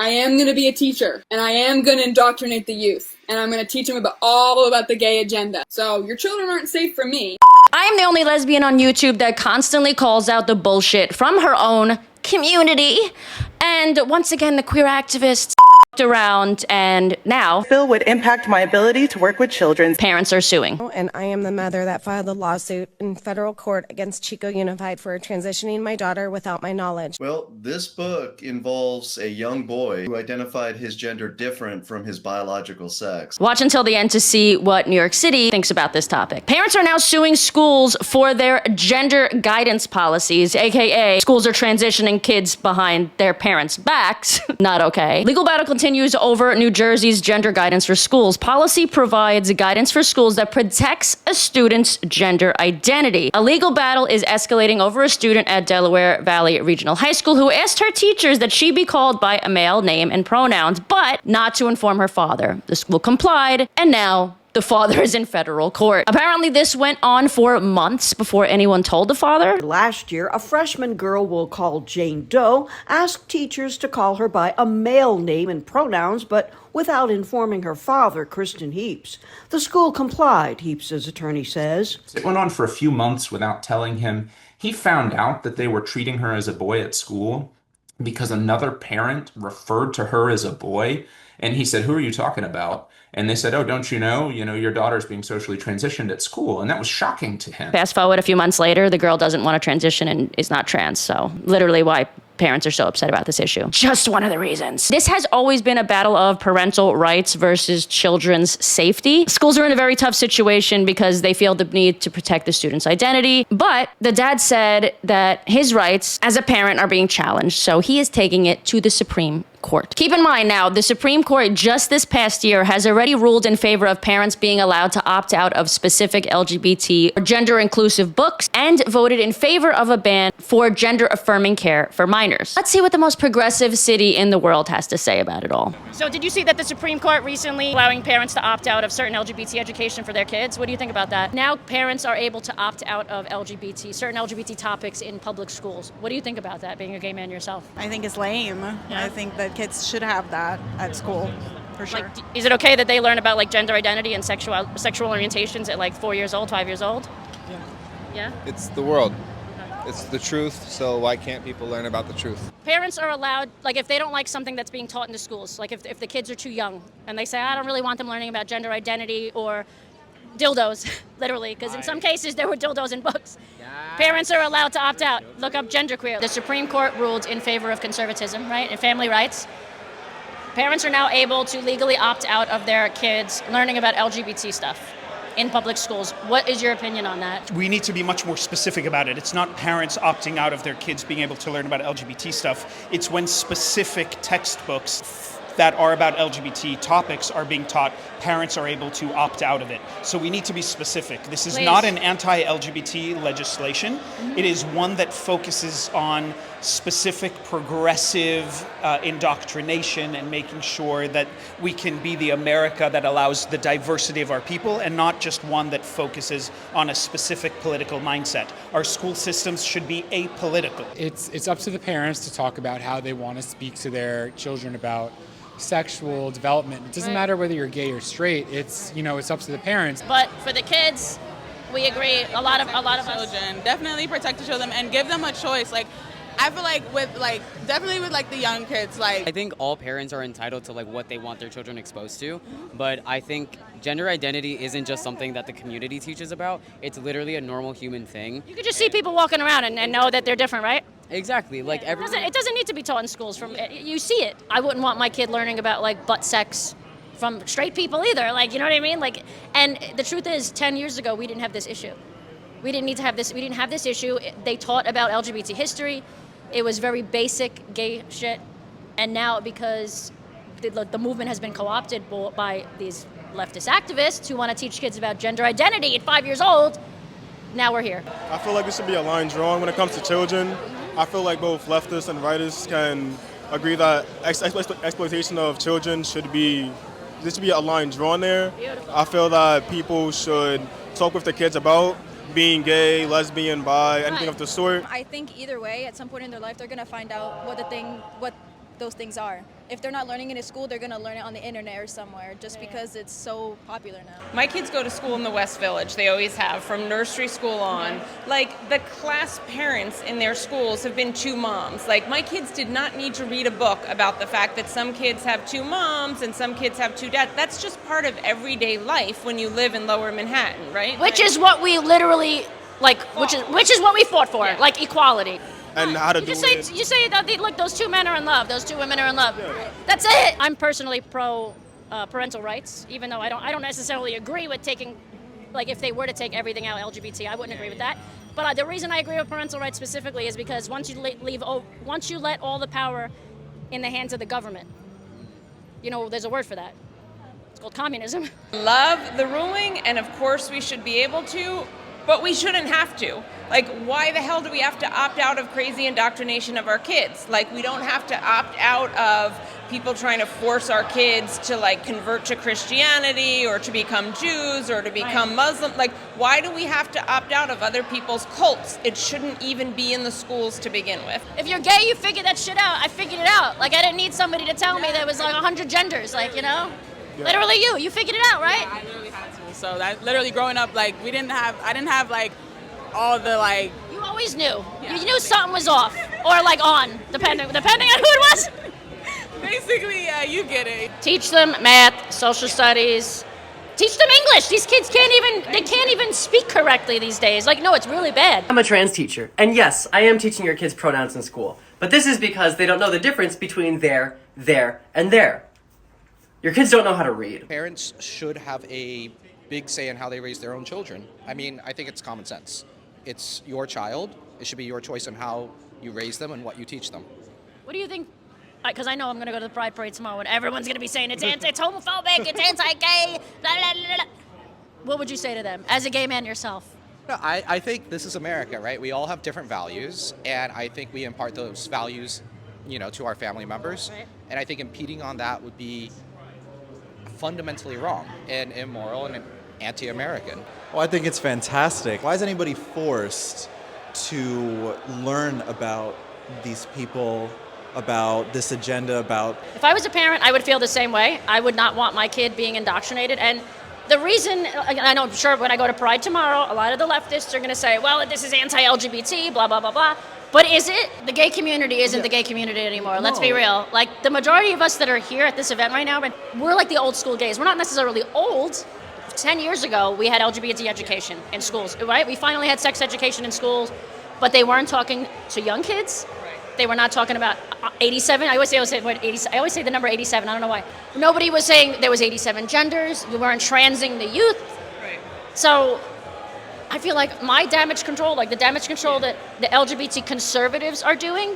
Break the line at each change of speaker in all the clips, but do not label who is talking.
I am going to be a teacher, and I am going to indoctrinate the youth, and I'm going to teach them all about the gay agenda. So your children aren't safe from me.
I am the only lesbian on YouTube that constantly calls out the bullshit from her own community. And once again, the queer activists around, and now
bill would impact my ability to work with children.
Parents are suing.
And I am the mother that filed a lawsuit in federal court against Chico Unified for transitioning my daughter without my knowledge.
Well, this book involves a young boy who identified his gender different from his biological sex.
Watch until the end to see what New York City thinks about this topic. Parents are now suing schools for their gender guidance policies, aka schools are transitioning kids behind their parents' backs. Not okay. Legal battle continues over New Jersey's gender guidance for schools. Policy provides guidance for schools that protects a student's gender identity. A legal battle is escalating over a student at Delaware Valley Regional High School who asked her teachers that she be called by a male name and pronouns, but not to inform her father. The school complied, and now the father is in federal court. Apparently, this went on for months before anyone told the father.
Last year, a freshman girl we'll call Jane Doe asked teachers to call her by a male name and pronouns, but without informing her father, Kristen Heaps. The school complied, Heaps' attorney says.
It went on for a few months without telling him. He found out that they were treating her as a boy at school because another parent referred to her as a boy. And he said, "Who are you talking about?" And they said, "Oh, don't you know, your daughter's being socially transitioned at school." And that was shocking to him.
Fast forward a few months later, the girl doesn't want to transition and is not trans. So literally why parents are so upset about this issue. Just one of the reasons. This has always been a battle of parental rights versus children's safety. Schools are in a very tough situation because they feel the need to protect the student's identity. But the dad said that his rights as a parent are being challenged. So he is taking it to the Supreme Court. Keep in mind now, the Supreme Court just this past year has already ruled in favor of parents being allowed to opt out of specific LGBT or gender-inclusive books and voted in favor of a ban for gender-affirming care for minors. Let's see what the most progressive city in the world has to say about it all. So did you see that the Supreme Court recently allowing parents to opt out of certain LGBT education for their kids? What do you think about that? Now parents are able to opt out of certain LGBT topics in public schools. What do you think about that, being a gay man yourself?
I think it's lame.
Yeah.
I think that kids should have that at school, for sure.
Is it okay that they learn about gender identity and sexual orientations at 4 years old, 5 years old?
Yeah.
Yeah?
It's the world. It's the truth, so why can't people learn about the truth?
Parents are allowed, if they don't like something that's being taught in the schools, if the kids are too young and they say, I don't really want them learning about gender identity or dildos, literally, because in some cases there were dildos in books. Parents are allowed to opt out. Look up genderqueer. The Supreme Court ruled in favor of conservatism, right, and family rights. Parents are now able to legally opt out of their kids learning about LGBT stuff in public schools. What is your opinion on that?
We need to be much more specific about it. It's not parents opting out of their kids being able to learn about LGBT stuff. It's when specific textbooks that are about LGBT topics are being taught, parents are able to opt out of it. So we need to be specific. This is not an anti-LGBT legislation. Mm-hmm. It is one that focuses on specific progressive indoctrination and making sure that we can be the America that allows the diversity of our people and not just one that focuses on a specific political mindset. Our school systems should be apolitical.
It's up to the parents to talk about how they want to speak to their children about sexual development. It doesn't matter whether you're gay or straight. It's up to the parents.
But for the kids, we agree. A lot of
children, definitely protect the children and give them a choice. I feel definitely with the young kids,
I think all parents are entitled to what they want their children exposed to, but I think gender identity isn't just something that the community teaches about. It's literally a normal human thing.
You could just see people walking around and know that they're different, right?
Exactly.
It doesn't need to be taught in schools. You see it. I wouldn't want my kid learning about butt sex from straight people either. You know what I mean? And the truth is, 10 years ago, we didn't have this issue. We didn't need to have this. We didn't have this issue. They taught about LGBT history. It was very basic gay shit. And now, because the movement has been co-opted by these leftist activists who want to teach kids about gender identity at 5 years old, now we're here.
I feel like there should be a line drawn when it comes to children. I feel like both leftists and rightists can agree that exploitation of children should be a line drawn there.
Beautiful.
I feel that people should talk with their kids about being gay, lesbian, bi, anything of the sort.
I think either way, at some point in their life, they're going to find out what those things are. if they're not learning it in school, they're going to learn it on the internet or somewhere just because it's so popular now.
My kids go to school in the West Village. They always have, from nursery school on. Like, the class parents in their schools have been two moms. Like, my kids did not need to read a book about the fact that some kids have two moms and some kids have two dads. That's just part of everyday life when you live in Lower Manhattan, right?
Which is what we literally, like, which is what we fought for, like equality.
And how to do
You
it.
say that, look, those two men are in love, those two women are in love. That's it. I'm personally pro parental rights, even though I don't necessarily agree with taking, like, if they were to take everything out LGBT, I wouldn't agree with that. But the reason I agree with parental rights specifically is because once you let all the power in the hands of the government, there's a word for that. It's called communism.
Love the ruling, and of course we should be able to, but we shouldn't have to. Like, why the hell do we have to opt out of crazy indoctrination of our kids? Like, we don't have to opt out of people trying to force our kids to, like, convert to Christianity or to become Jews or to become Muslim. Like, why do we have to opt out of other people's cults? It shouldn't even be in the schools to begin with.
If you're gay, you figure that shit out. I figured it out. Like, I didn't need somebody to tell me there was like 100 genders, like, Literally you figured it out, right?
Yeah, I literally had to. So that literally growing up, like, I didn't have like all the, like.
You always knew. Yeah. You knew something was off or like on, depending on who it was.
Basically, yeah, you get it.
Teach them math, social studies. Teach them English. These kids can't even speak correctly these days. Like, no, it's really bad.
I'm a trans teacher, and yes, I am teaching your kids pronouns in school. But this is because they don't know the difference between there, and there. Your kids don't know how to read.
Parents should have a big say in how they raise their own children. I mean, I think it's common sense. It's your child. It should be your choice on how you raise them and what you teach them.
What do you think? Because I know I'm going to go to the Pride Parade tomorrow and everyone's going to be saying it's homophobic, it's anti-gay, blah, blah, blah, blah. What would you say to them as a gay man yourself?
No, I think this is America, right? We all have different values, and I think we impart those values, to our family members. Right. And I think impeding on that would be fundamentally wrong and immoral and anti-American.
Well, I think it's fantastic. Why is anybody forced to learn about these people, about this agenda, about...
If I was a parent, I would feel the same way. I would not want my kid being indoctrinated. And the reason, I know, sure, when I go to Pride tomorrow, a lot of the leftists are going to say, well, this is anti-LGBT, blah, blah, blah, blah. But is it? The gay community isn't the gay community anymore. No. Let's be real. Like, the majority of us that are here at this event right now, we're like the old school gays. We're not necessarily old. 10 years ago, we had LGBT education in schools, right? We finally had sex education in schools, but they weren't talking to young kids. Right. They were not talking about 87. I always say the number 87. I don't know why. Nobody was saying there was 87 genders. We weren't transing the youth.
Right.
So I feel like my damage control, like the damage control that the LGBT conservatives are doing,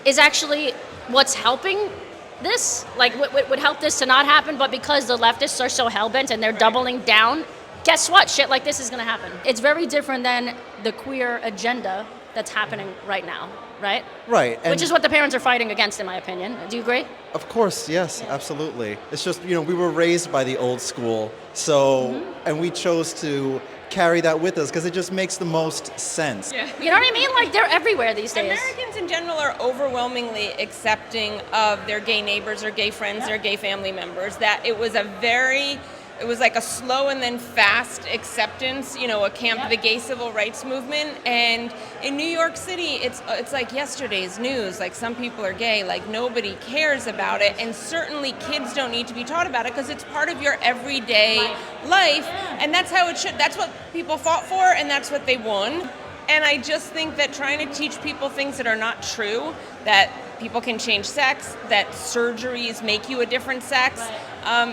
is actually what's helping this. Like, would help this to not happen, but because the leftists are so hell-bent and they're doubling down, guess what? Shit like this is going to happen. It's very different than the queer agenda that's happening right now, right?
Right.
Which is what the parents are fighting against, in my opinion. Do you agree?
Of course, yes, absolutely. It's just, we were raised by the old school, so, and we chose to carry that with us because it just makes the most sense.
Yeah. You know what I mean? Like, they're everywhere these days.
Americans in general are overwhelmingly accepting of their gay neighbors or gay friends or gay family members. That it was like a slow and then fast acceptance, the gay civil rights movement. And in New York City, it's like yesterday's news. Like, some people are gay, like nobody cares about it. And certainly kids don't need to be taught about it because it's part of your everyday life. And that's how it should. That's what people fought for, and that's what they won. And I just think that trying to teach people things that are not true, that people can change sex, that surgeries make you a different sex,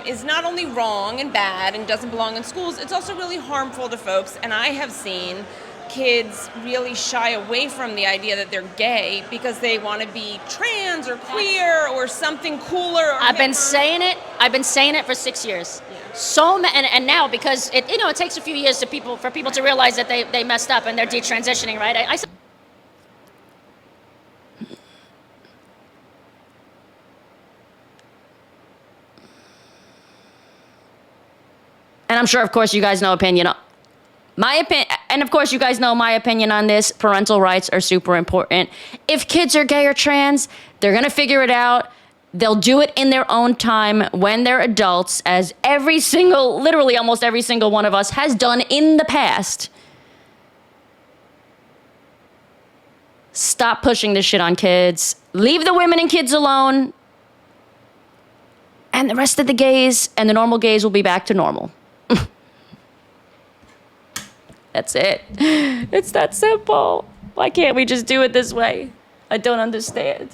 is not only wrong and bad and doesn't belong in schools, it's also really harmful to folks. And I have seen kids really shy away from the idea that they're gay because they want to be trans or queer or something cooler. Or
I've been saying it for 6 years. Yeah. And now, because it takes a few years for people to realize that they messed up and they're detransitioning, right? And I'm sure, of course, you guys know my opinion, and of course, you guys know my opinion on this. Parental rights are super important. If kids are gay or trans, they're going to figure it out. They'll do it in their own time when they're adults, as literally almost every single one of us has done in the past. Stop pushing this shit on kids. Leave the women and kids alone. And the rest of the gays and the normal gays will be back to normal. That's it. It's that simple. Why can't we just do it this way? I don't understand.